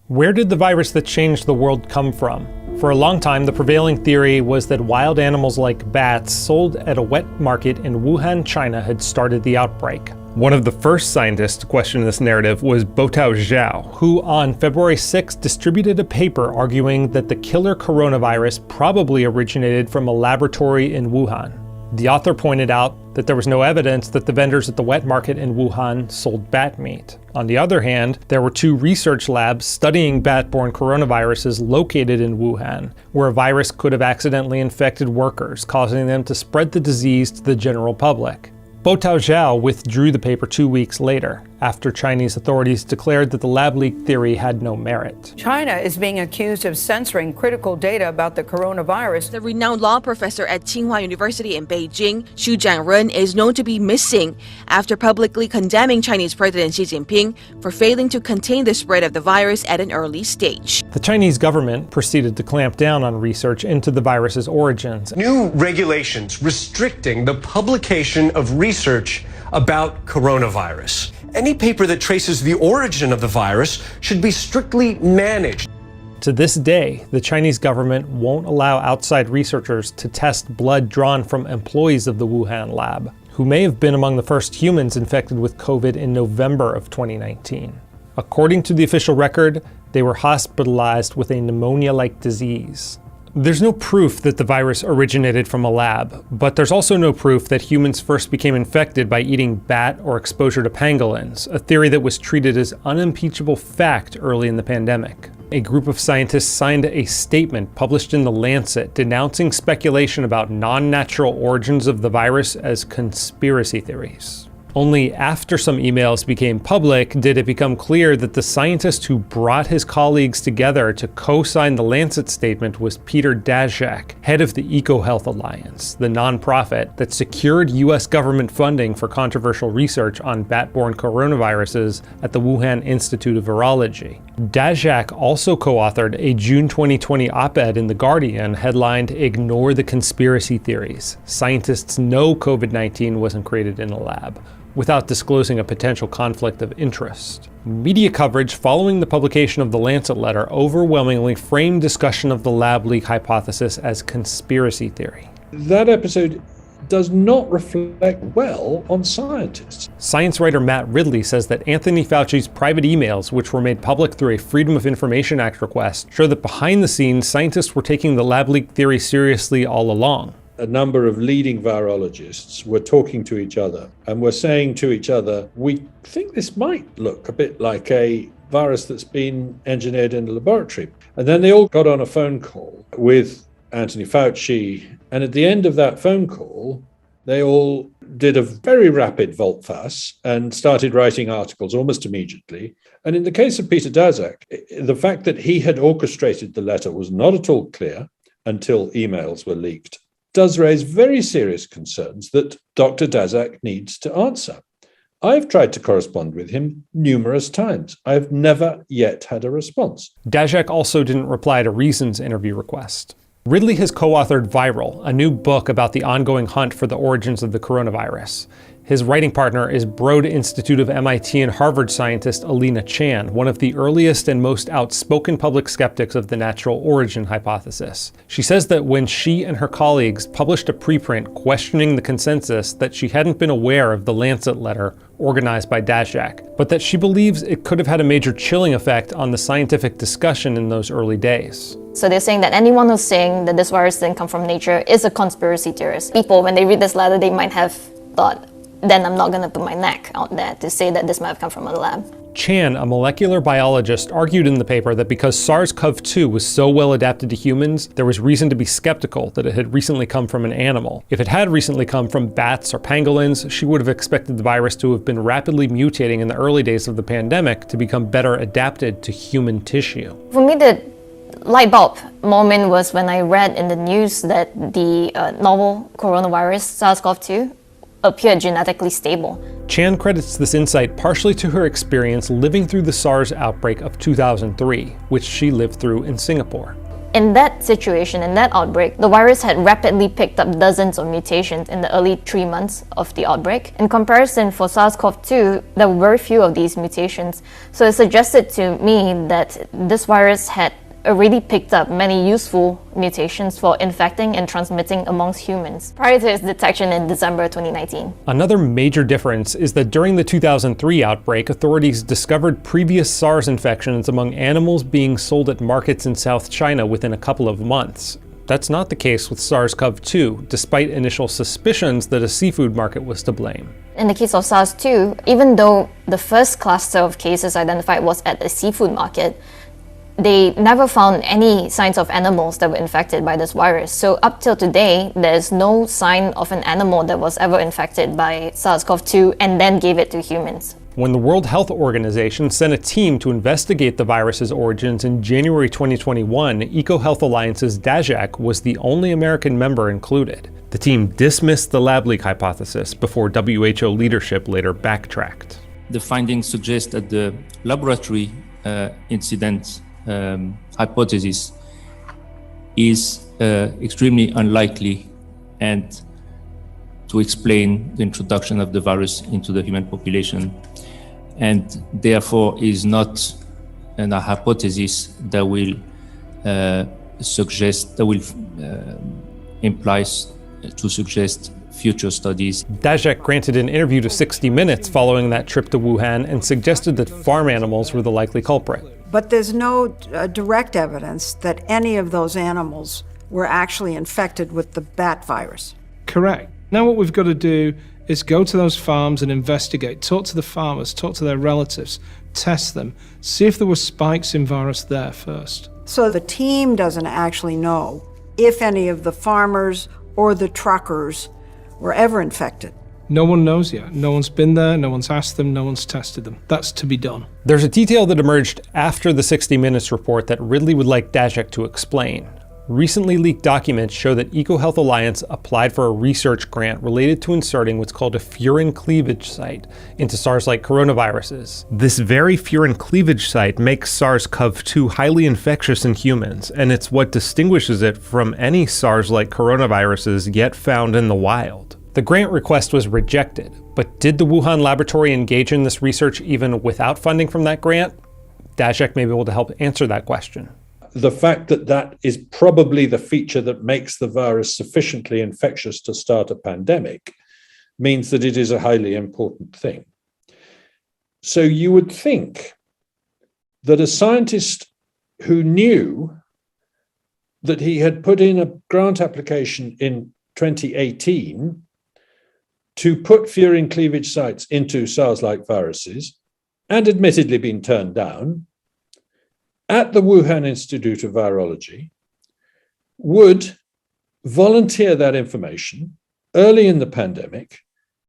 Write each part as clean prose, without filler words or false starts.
Where did the virus that changed the world come from? For a long time, the prevailing theory was that wild animals like bats sold at a wet market in Wuhan, China had started the outbreak. One of the first scientists to question this narrative was Boutao Zhao, who on February 6 distributed a paper arguing that the killer coronavirus probably originated from a laboratory in Wuhan. The author pointed out that there was no evidence that the vendors at the wet market in Wuhan sold bat meat. On the other hand, there were 2 research labs studying bat-borne coronaviruses located in Wuhan, where a virus could have accidentally infected workers, causing them to spread the disease to the general public. Boutao Zhao withdrew the paper 2 weeks later, after Chinese authorities declared that the lab leak theory had no merit. China is being accused of censoring critical data about the coronavirus. The renowned law professor at Tsinghua University in Beijing, Xu Jianren, is known to be missing after publicly condemning Chinese President Xi Jinping for failing to contain the spread of the virus at an early stage. The Chinese government proceeded to clamp down on research into the virus's origins. New regulations restricting the publication of research about coronavirus. Any paper that traces the origin of the virus should be strictly managed. To this day, the Chinese government won't allow outside researchers to test blood drawn from employees of the Wuhan lab, who may have been among the first humans infected with COVID in November of 2019. According to the official record, they were hospitalized with a pneumonia-like disease. There's no proof that the virus originated from a lab, but there's also no proof that humans first became infected by eating bat or exposure to pangolins, a theory that was treated as unimpeachable fact early in the pandemic. A group of scientists signed a statement published in The Lancet denouncing speculation about non-natural origins of the virus as conspiracy theories. Only after some emails became public did it become clear that the scientist who brought his colleagues together to co-sign the Lancet statement was Peter Daszak, head of the EcoHealth Alliance, the nonprofit that secured US government funding for controversial research on bat-borne coronaviruses at the Wuhan Institute of Virology. Daszak also co-authored a June 2020 op-ed in The Guardian headlined "Ignore the Conspiracy Theories. Scientists know COVID-19 wasn't created in a lab," without disclosing a potential conflict of interest. Media coverage following the publication of the Lancet letter overwhelmingly framed discussion of the lab leak hypothesis as conspiracy theory. That episode does not reflect well on scientists. Science writer Matt Ridley says that Anthony Fauci's private emails, which were made public through a Freedom of Information Act request, show that behind the scenes, scientists were taking the lab leak theory seriously all along. A number of leading virologists were talking to each other and were saying to each other, we think this might look a bit like a virus that's been engineered in a laboratory. And then they all got on a phone call with Anthony Fauci. And at the end of that phone call, they all did a very rapid volte-face and started writing articles almost immediately. And in the case of Peter Daszak, the fact that he had orchestrated the letter was not at all clear until emails were leaked. Does raise very serious concerns that Dr. Daszak needs to answer. I've tried to correspond with him numerous times. I've never yet had a response. Daszak also didn't reply to Reason's interview request. Ridley has co-authored Viral, a new book about the ongoing hunt for the origins of the coronavirus. His writing partner is Broad Institute of MIT and Harvard scientist Alina Chan, one of the earliest and most outspoken public skeptics of the natural origin hypothesis. She says that when she and her colleagues published a preprint questioning the consensus, that she hadn't been aware of the Lancet letter organized by Daszak, but that she believes it could have had a major chilling effect on the scientific discussion in those early days. So they're saying that anyone who's saying that this virus didn't come from nature is a conspiracy theorist. People, when they read this letter, they might have thought, then I'm not going to put my neck out there to say that this might have come from a lab. Chan, a molecular biologist, argued in the paper that because SARS-CoV-2 was so well adapted to humans, there was reason to be skeptical that it had recently come from an animal. If it had recently come from bats or pangolins, she would have expected the virus to have been rapidly mutating in the early days of the pandemic to become better adapted to human tissue. For me, the light bulb moment was when I read in the news that the novel coronavirus, SARS-CoV-2, appeared genetically stable. Chan credits this insight partially to her experience living through the SARS outbreak of 2003, which she lived through in Singapore. In that situation, in that outbreak, the virus had rapidly picked up dozens of mutations in the early 3 months of the outbreak. In comparison, for SARS-CoV-2, there were very few of these mutations. So it suggested to me that this virus had already picked up many useful mutations for infecting and transmitting amongst humans prior to its detection in December 2019. Another major difference is that during the 2003 outbreak, authorities discovered previous SARS infections among animals being sold at markets in South China within a couple of months. That's not the case with SARS-CoV-2, despite initial suspicions that a seafood market was to blame. In the case of SARS-2, even though the first cluster of cases identified was at a seafood market, they never found any signs of animals that were infected by this virus. So up till today, there's no sign of an animal that was ever infected by SARS-CoV-2 and then gave it to humans. When the World Health Organization sent a team to investigate the virus's origins in January 2021, EcoHealth Alliance's DAJAC was the only American member included. The team dismissed the lab leak hypothesis before WHO leadership later backtracked. The findings suggest that the laboratory incident hypothesis is extremely unlikely and to explain the introduction of the virus into the human population, and therefore is not a hypothesis that will implies to suggest future studies. DAJAC granted an interview to 60 Minutes following that trip to Wuhan and suggested that farm animals were the likely culprit. But there's no direct evidence that any of those animals were actually infected with the bat virus. Correct. Now what we've got to do is go to those farms and investigate, talk to the farmers, talk to their relatives, test them, see if there were spikes in virus there first. So the team doesn't actually know if any of the farmers or the truckers were ever infected. No one knows yet. No one's been there, no one's asked them, no one's tested them. That's to be done. There's a detail that emerged after the 60 Minutes report that Ridley would like DAJAC to explain. Recently leaked documents show that EcoHealth Alliance applied for a research grant related to inserting what's called a furin cleavage site into SARS-like coronaviruses. This very furin cleavage site makes SARS-CoV-2 highly infectious in humans, and it's what distinguishes it from any SARS-like coronaviruses yet found in the wild. The grant request was rejected, but did the Wuhan laboratory engage in this research even without funding from that grant? DAJAC may be able to help answer that question. The fact that that is probably the feature that makes the virus sufficiently infectious to start a pandemic means that it is a highly important thing. So you would think that a scientist who knew that he had put in a grant application in 2018 to put furin cleavage sites into SARS-like viruses, and admittedly been turned down, at the Wuhan Institute of Virology, would volunteer that information early in the pandemic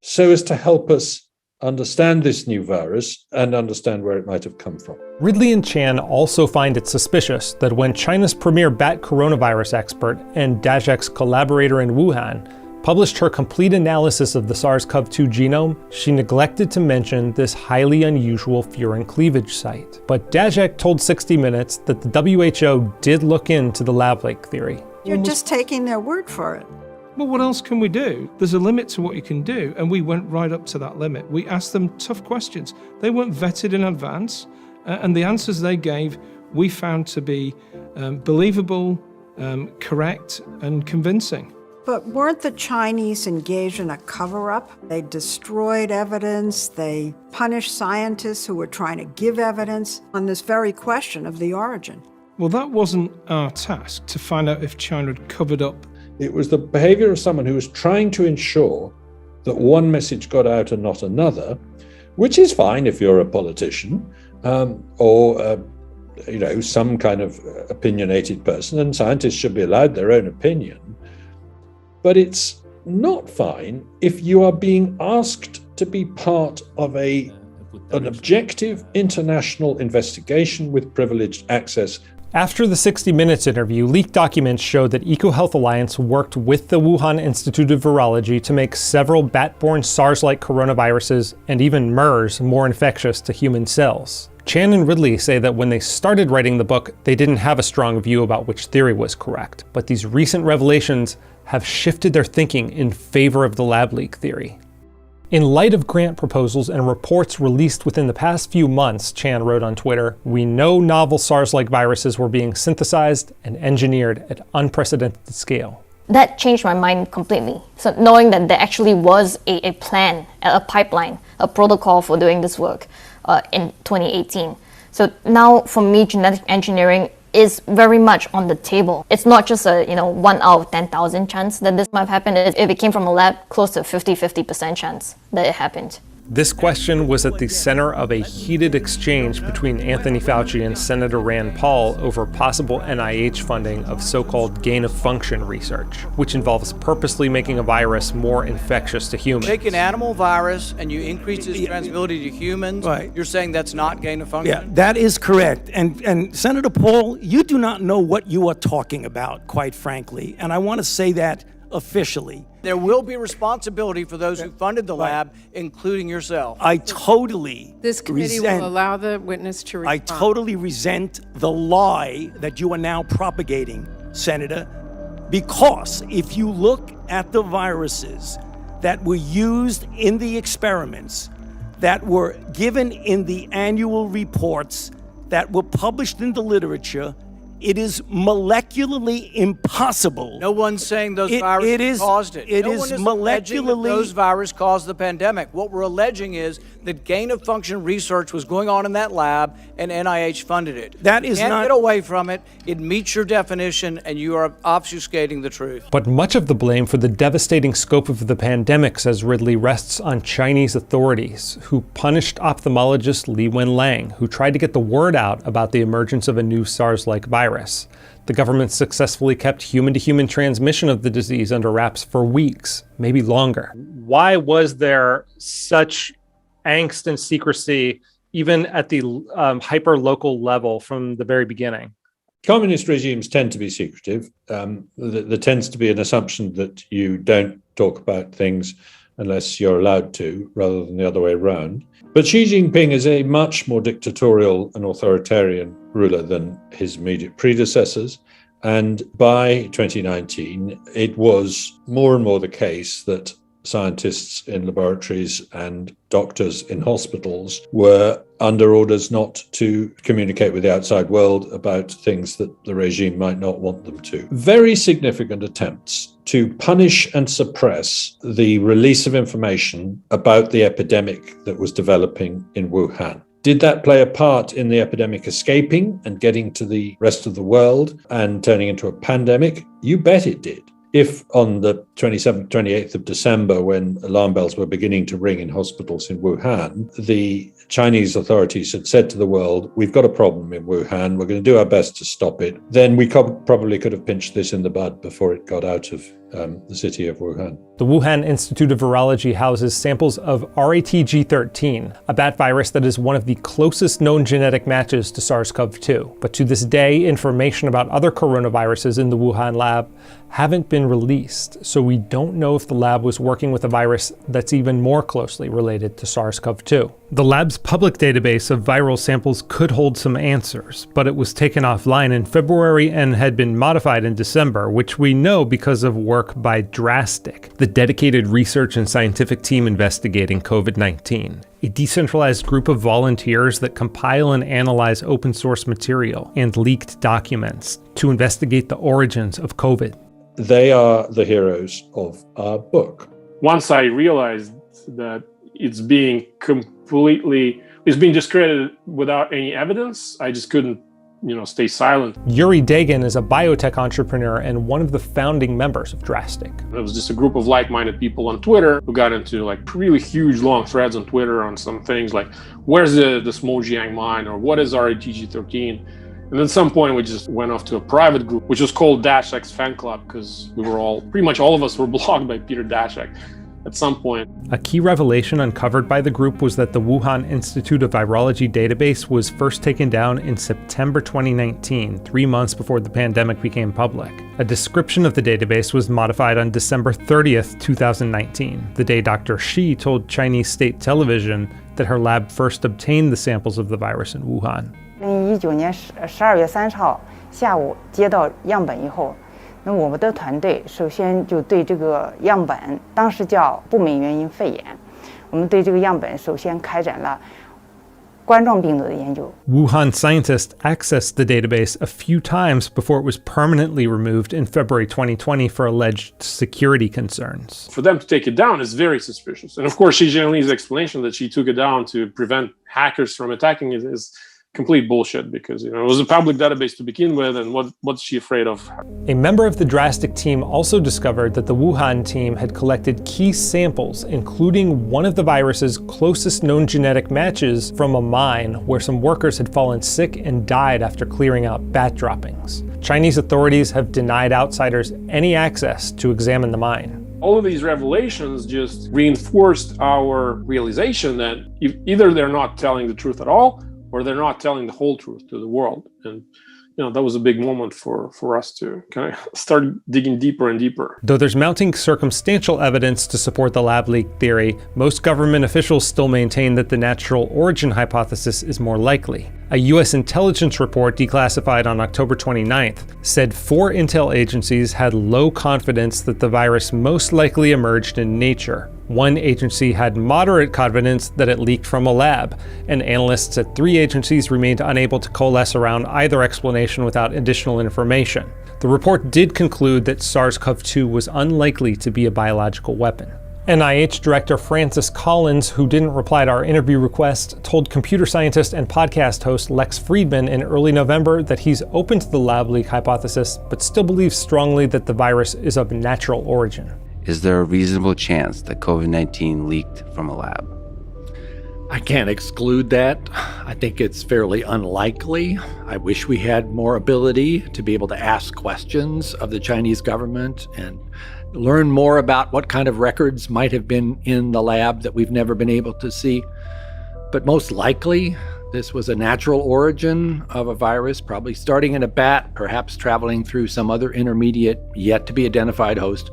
so as to help us understand this new virus and understand where it might have come from. Ridley and Chan also find it suspicious that when China's premier bat coronavirus expert and DAJAC's collaborator in Wuhan published her complete analysis of the SARS-CoV-2 genome, she neglected to mention this highly unusual furin cleavage site. But DAJAC told 60 Minutes that the WHO did look into the lab leak theory. You're just taking their word for it. Well, what else can we do? There's a limit to what you can do, and we went right up to that limit. We asked them tough questions. They weren't vetted in advance, and the answers they gave we found to be believable, correct, and convincing. But weren't the Chinese engaged in a cover-up? They destroyed evidence, they punished scientists who were trying to give evidence on this very question of the origin. Well, that wasn't our task, to find out if China had covered up. It was the behavior of someone who was trying to ensure that one message got out and not another, which is fine if you're a politician or some kind of opinionated person, and scientists should be allowed their own opinion. But it's not fine if you are being asked to be part of an objective international investigation with privileged access. After the 60 Minutes interview, leaked documents showed that EcoHealth Alliance worked with the Wuhan Institute of Virology to make several bat-borne SARS-like coronaviruses and even MERS more infectious to human cells. Chan and Ridley say that when they started writing the book, they didn't have a strong view about which theory was correct, but these recent revelations have shifted their thinking in favor of the lab leak theory. In light of grant proposals and reports released within the past few months, Chan wrote on Twitter, "We know novel SARS-like viruses were being synthesized and engineered at unprecedented scale." That changed my mind completely. So knowing that there actually was a plan, a pipeline, a protocol for doing this work in 2018. So now for me, genetic engineering is very much on the table. It's not just a 1 out of 10,000 chance that this might happen. If it came from a lab, close to 50% chance that it happened. This question was at the center of a heated exchange between Anthony Fauci and Senator Rand Paul over possible NIH funding of so-called gain-of-function research, which involves purposely making a virus more infectious to humans. Take an animal virus and you increase its transmissibility to humans. Right. You're saying that's not gain-of-function? Yeah, that is correct. And Senator Paul, you do not know what you are talking about, quite frankly. And I want to say that officially. There will be responsibility for those who funded the lab, including yourself. I totally This committee will allow the witness to respond. I totally resent the lie that you are now propagating, Senator, because if you look at the viruses that were used in the experiments, that were given in the annual reports, that were published in the literature, it is molecularly impossible. No one's saying those viruses caused it. It no is one is alleging that those viruses caused the pandemic. What we're alleging is that gain-of-function research was going on in that lab and NIH funded it. That is you can't not get away from it. It meets your definition, and you are obfuscating the truth. But much of the blame for the devastating scope of the pandemic, says Ridley, rests on Chinese authorities, who punished ophthalmologist Li Wenlang, who tried to get the word out about the emergence of a new SARS-like virus. The government successfully kept human-to-human transmission of the disease under wraps for weeks, maybe longer. Why was there such angst and secrecy, even at the hyper-local level from the very beginning? Communist regimes tend to be secretive. There tends to be an assumption that you don't talk about things unless you're allowed to, rather than the other way around. But Xi Jinping is a much more dictatorial and authoritarian ruler than his immediate predecessors. And by 2019, it was more and more the case that scientists in laboratories and doctors in hospitals were under orders not to communicate with the outside world about things that the regime might not want them to. Very significant attempts to punish and suppress the release of information about the epidemic that was developing in Wuhan. Did that play a part in the epidemic escaping and getting to the rest of the world and turning into a pandemic? You bet it did. If on the 27th, 28th of December, when alarm bells were beginning to ring in hospitals in Wuhan, the Chinese authorities had said to the world, we've got a problem in Wuhan, we're going to do our best to stop it, then we probably could have pinched this in the bud before it got out of the city of Wuhan. The Wuhan Institute of Virology houses samples of RATG13, a bat virus that is one of the closest known genetic matches to SARS-CoV-2. But to this day, information about other coronaviruses in the Wuhan lab haven't been released, so we don't know if the lab was working with a virus that's even more closely related to SARS-CoV-2. The lab's public database of viral samples could hold some answers, but it was taken offline in February and had been modified in December, which we know because of work by Drastic, the dedicated research and scientific team investigating COVID-19, a decentralized group of volunteers that compile and analyze open source material and leaked documents to investigate the origins of COVID. They are the heroes of our book. Once I realized that it's being discredited without any evidence, I just couldn't, stay silent. Yuri Dagin is a biotech entrepreneur and one of the founding members of Drastic. It was just a group of like-minded people on Twitter who got into really huge long threads on Twitter on some things like, where's the Smojiang mine, or what is RATG13? And then at some point we just went off to a private group, which was called Dashek's Fan Club, because we were pretty much all of us were blocked by Peter Daszak. at some point. A key revelation uncovered by the group was that the Wuhan Institute of Virology database was first taken down in September 2019, 3 months before the pandemic became public. A description of the database was modified on December 30th, 2019, the day Dr. Shi told Chinese state television that her lab first obtained the samples of the virus in Wuhan. 2019年12月30号下午接到样本以后，那我们的团队首先就对这个样本，当时叫不明原因肺炎，我们对这个样本首先开展了冠状病毒的研究。 Wuhan scientists accessed the database a few times before it was permanently removed in February 2020 for alleged security concerns. For them to take it down is very suspicious. And of course, Xi Jinping's explanation that she took it down to prevent hackers from attacking it is complete bullshit, because it was a public database to begin with, and what's she afraid of? A member of the Drastic team also discovered that the Wuhan team had collected key samples, including one of the virus's closest known genetic matches from a mine where some workers had fallen sick and died after clearing out bat droppings. Chinese authorities have denied outsiders any access to examine the mine. All of these revelations just reinforced our realization that either they're not telling the truth at all, or they're not telling the whole truth to the world. And that was a big moment for us to kind of start digging deeper and deeper. Though there's mounting circumstantial evidence to support the lab leak theory, most government officials still maintain that the natural origin hypothesis is more likely. A US intelligence report declassified on October 29th said 4 intel agencies had low confidence that the virus most likely emerged in nature. One agency had moderate confidence that it leaked from a lab, and analysts at 3 agencies remained unable to coalesce around either explanation without additional information. The report did conclude that SARS-CoV-2 was unlikely to be a biological weapon. NIH Director Francis Collins, who didn't reply to our interview request, told computer scientist and podcast host Lex Friedman in early November that he's open to the lab leak hypothesis, but still believes strongly that the virus is of natural origin. Is there a reasonable chance that COVID-19 leaked from a lab? I can't exclude that. I think it's fairly unlikely. I wish we had more ability to be able to ask questions of the Chinese government and learn more about what kind of records might have been in the lab that we've never been able to see. But most likely, this was a natural origin of a virus, probably starting in a bat, perhaps traveling through some other intermediate, yet to be identified host,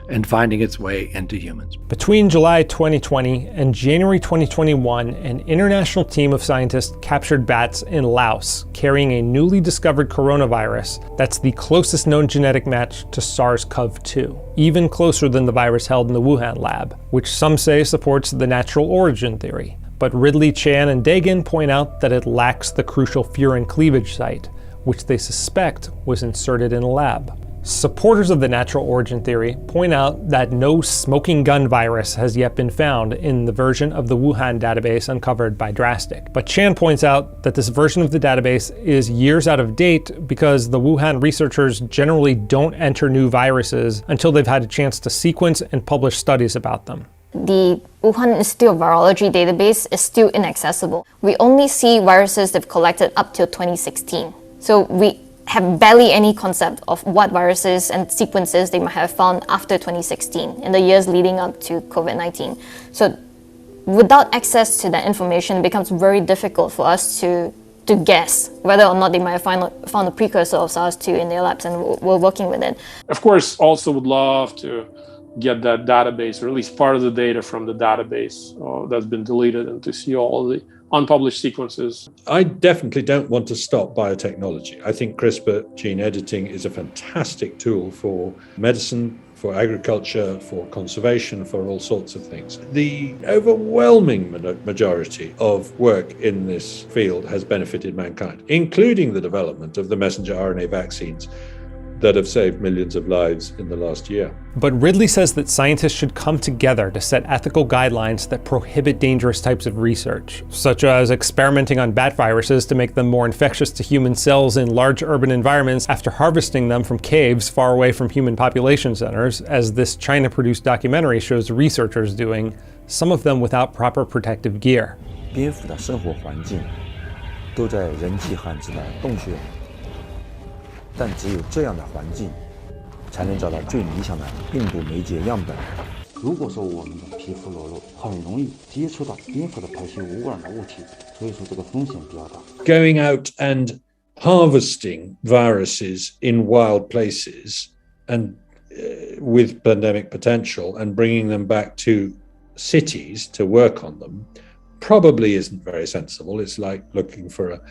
and finding its way into humans. Between July 2020 and January 2021, an international team of scientists captured bats in Laos carrying a newly discovered coronavirus that's the closest known genetic match to SARS-CoV-2, even closer than the virus held in the Wuhan lab, which some say supports the natural origin theory. But Ridley, Chan, and Dagan point out that it lacks the crucial furin cleavage site, which they suspect was inserted in a lab. Supporters of the natural origin theory point out that no smoking gun virus has yet been found in the version of the Wuhan database uncovered by Drastic. But Chan points out that this version of the database is years out of date because the Wuhan researchers generally don't enter new viruses until they've had a chance to sequence and publish studies about them. The Wuhan Institute of Virology database is still inaccessible. We only see viruses they've collected up till 2016. So we have barely any concept of what viruses and sequences they might have found after 2016 in the years leading up to COVID-19. So without access to that information, it becomes very difficult for us to guess whether or not they might have found a precursor of SARS-2 in their labs, and we're working with it. Of course, also would love to get that database, or at least part of the data from the database that's been deleted, and to see all the unpublished sequences. I definitely don't want to stop biotechnology. I think CRISPR gene editing is a fantastic tool for medicine, for agriculture, for conservation, for all sorts of things. The overwhelming majority of work in this field has benefited mankind, including the development of the messenger RNA vaccines that have saved millions of lives in the last year. But Ridley says that scientists should come together to set ethical guidelines that prohibit dangerous types of research, such as experimenting on bat viruses to make them more infectious to human cells in large urban environments after harvesting them from caves far away from human population centers, as this China-produced documentary shows researchers doing, some of them without proper protective gear. 蝙蝠的生活环境都在人迹罕至的洞穴。但只有这样的环境，才能找到最理想的病毒媒介样本。如果说我们的皮肤裸露，很容易接触到蝙蝠的排泄污染的物体，所以说这个风险比较大。Going out and harvesting viruses in wild places and with pandemic potential and bringing them back to cities to work on them probably isn't very sensible. It's like looking for a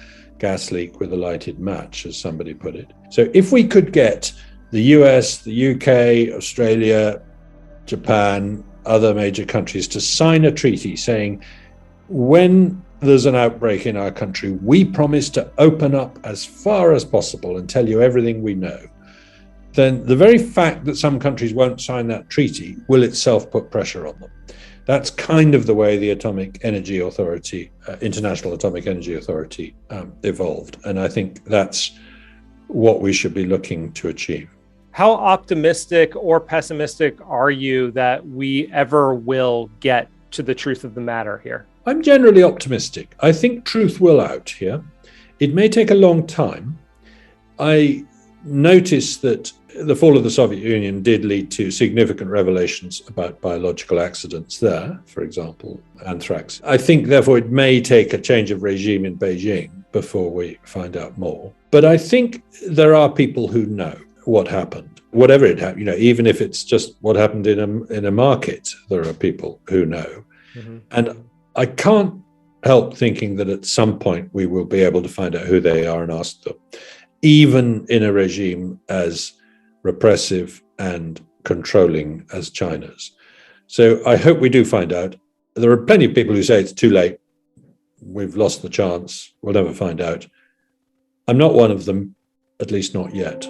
gas leak with a lighted match, as somebody put it. So if we could get the US, the UK, Australia, Japan, other major countries to sign a treaty saying, when there's an outbreak in our country, we promise to open up as far as possible and tell you everything we know, then the very fact that some countries won't sign that treaty will itself put pressure on them. That's kind of the way the Atomic Energy Authority, International Atomic Energy Authority, evolved. And I think that's what we should be looking to achieve. How optimistic or pessimistic are you that we ever will get to the truth of the matter here? I'm generally optimistic. I think truth will out here. It may take a long time. I notice that the fall of the Soviet Union did lead to significant revelations about biological accidents there, for example, anthrax. I think, therefore, it may take a change of regime in Beijing before we find out more. But I think there are people who know what happened, whatever it happened, even if it's just what happened in a market, there are people who know. Mm-hmm. And I can't help thinking that at some point we will be able to find out who they are and ask them, even in a regime as repressive and controlling as China's. So I hope we do find out. There are plenty of people who say it's too late. We've lost the chance. We'll never find out. I'm not one of them, at least not yet.